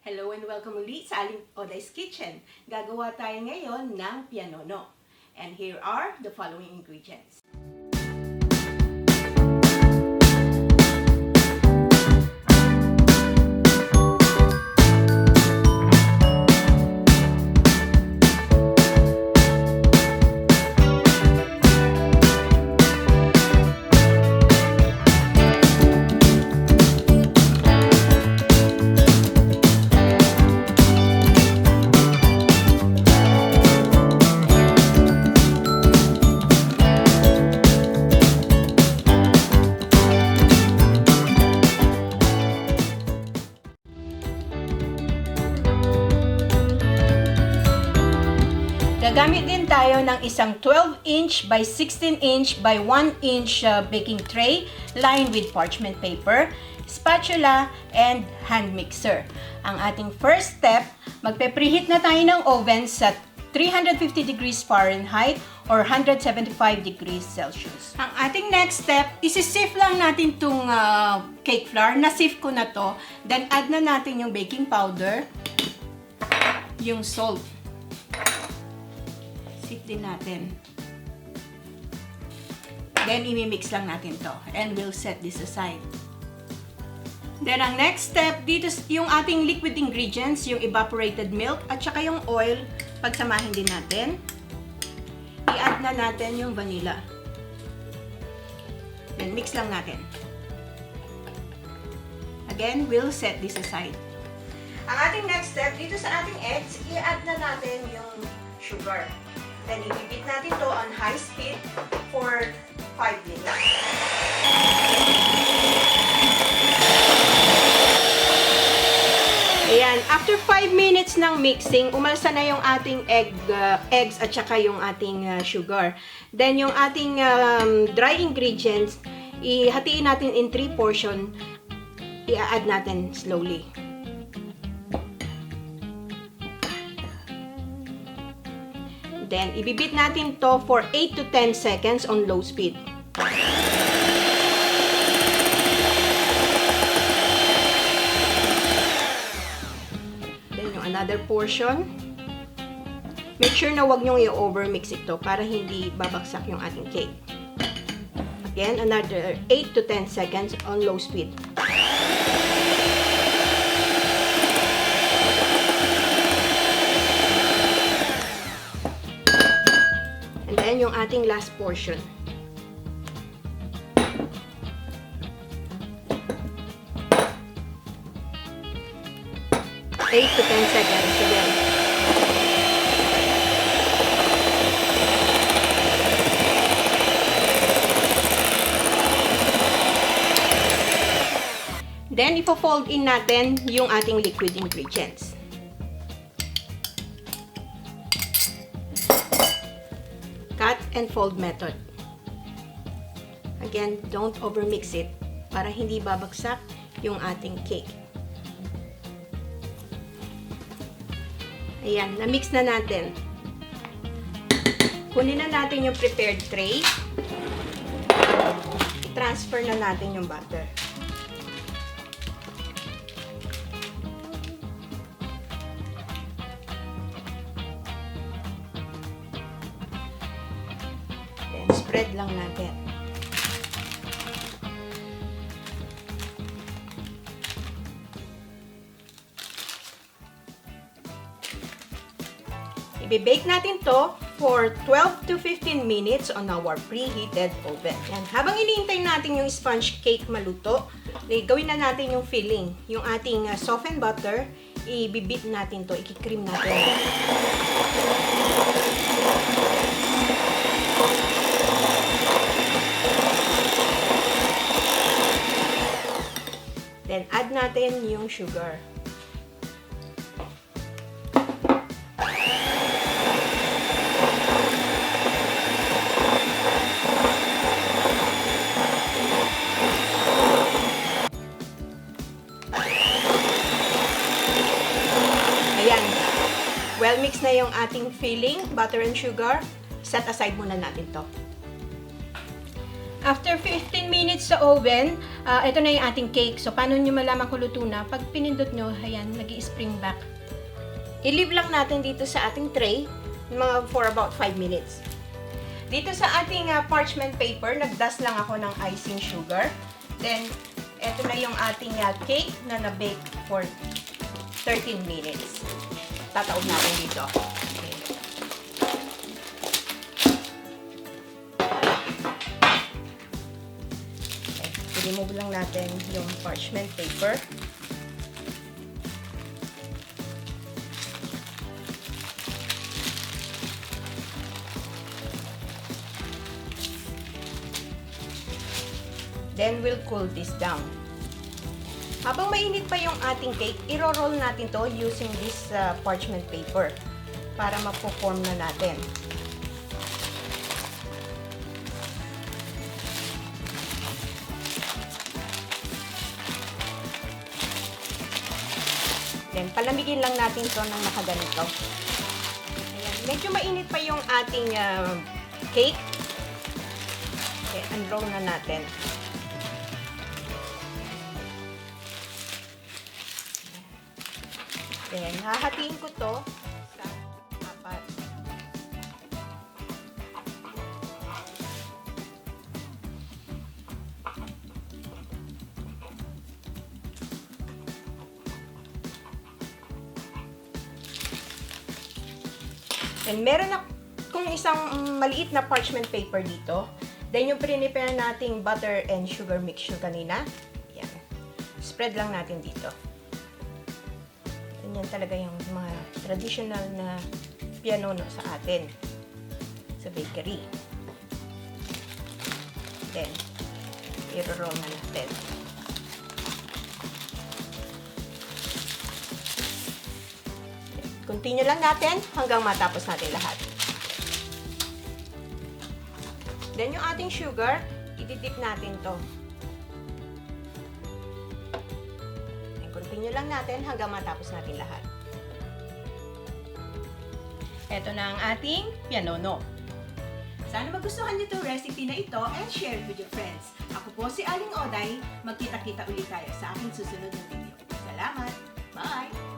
Hello and welcome ulit sa Aling Oday's Kitchen. Gagawa tayo ngayon ng pianono. And here are the following ingredients. Gagamit din tayo ng isang 12-inch by 16-inch by 1-inch baking tray lined with parchment paper, spatula, and hand mixer. Ang ating first step, magpe-preheat na tayo ng oven sa 350 degrees Fahrenheit or 175 degrees Celsius. Ang ating next step, isi-sieve lang natin itong cake flour. Na-sieve ko na to. Then add na natin yung baking powder, yung salt. Sift din natin. Then, imimix lang natin to. And we'll set this aside. Then, ang next step, dito yung ating liquid ingredients, yung evaporated milk, at saka yung oil, pagsamahin din natin. I-add na natin yung vanilla. Then, mix lang natin. Again, we'll set this aside. Ang ating next step, dito sa ating eggs, i-add na natin yung sugar. Then, ibibit natin to on high speed for 5 minutes. Ayan, after 5 minutes ng mixing, umalsa na yung ating eggs at saka yung ating sugar. Then, yung ating dry ingredients, ihatiin natin in 3 portion, i-add natin slowly. Then, ibibit natin to for 8 to 10 seconds on low speed. Then, yung another portion. Make sure na wag nyong i-overmix ito para hindi babagsak yung ating cake. Again, another 8 to 10 seconds on low speed. And yung ating last portion. 8 to 10 seconds again. Then, ipo-fold in natin yung ating liquid ingredients. Cut and fold method. Again, don't overmix it para hindi babagsak yung ating cake. Ayan, na-mix na natin. Kunin na natin yung prepared tray. Transfer na natin yung butter. Spread lang natin. I-bake natin to for 12 to 15 minutes on our preheated oven. Yan. Habang iniintay natin yung sponge cake maluto, gawin na natin yung filling. Yung ating softened butter, i-bibit natin to, i-cream natin. Then, add natin yung sugar. Ayan. Well mix na yung ating filling, butter and sugar. Set aside muna natin to. After 15 minutes sa oven, ito na yung ating cake. So, paano nyo malaman kung luto na? Pag pinindot nyo, ayan, nag-i-spring back. I-leave lang natin dito sa ating tray for about 5 minutes. Dito sa ating parchment paper, nag-dust lang ako ng icing sugar. Then, ito na yung ating cake na na-bake for 13 minutes. Tataob natin dito. Okay. I-remove lang natin yung parchment paper. Then, we'll cool this down. Habang mainit pa yung ating cake, i-roll natin to using this parchment paper para ma-form na natin. Then, palamigin lang natin to ng nakaganito. Ayan. Medyo mainit pa yung ating cake. Okay, unroll na natin. Then, hahatiin ko to sa apat. And meron akong isang maliit na parchment paper dito. Then, yung prepare nating butter and sugar mixture kanina. Yan. Spread lang natin dito. Yan talaga yung mga traditional na pianono sa atin sa bakery. Then, i-roll na natin. Continue lang natin hanggang matapos natin lahat. Then, yung ating sugar, i-dip natin to. Continue lang natin hanggang matapos natin lahat. Ito na ang ating pianono. Sana magustuhan niyo itong recipe na ito and share it with your friends. Ako po si Aling Oday. Magkita-kita ulit tayo sa aking susunod na video. Salamat! Bye!